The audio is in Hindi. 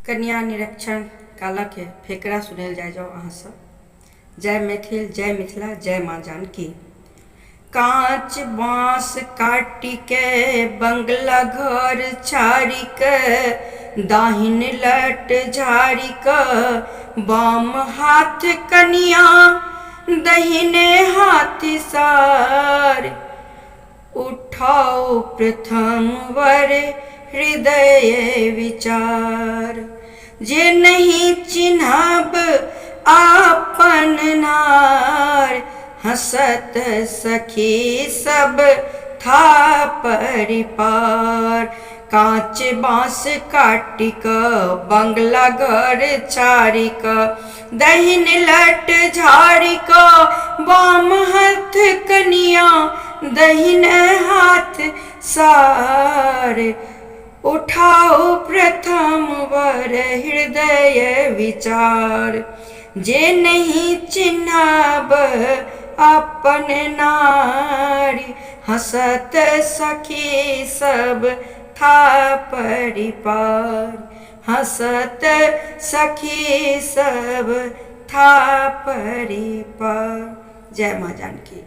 कन्या निरीक्षण काला के फेकरा सुनल जाय जाओ अहाँ सब। जय मैथिल, जय मिथिला, जय माँ जानकी। कांच बांस काटी के बंगला घर छाड़ी के, दाहिन लट झाड़ी के, बाम हाथ कनिया दहिने हाथ सार। उठाओ प्रथम वर हृदय विचार, जे नहीं चिन्हब आपन नार। हंसत सखी सब था परिपार। कांच बांस काटी क बंगला घर छाड़ी क, दहिन लट झाड़ी क, बाम हाथ कनिया दहिन हाथ सार। उठाओ प्रथम वर हृदय विचार, जे नहीं चिन्हब अपन नारी। हंसत सखी सब था परिपार, हंसत सखी सब था परिपार। जय माँ जानकी।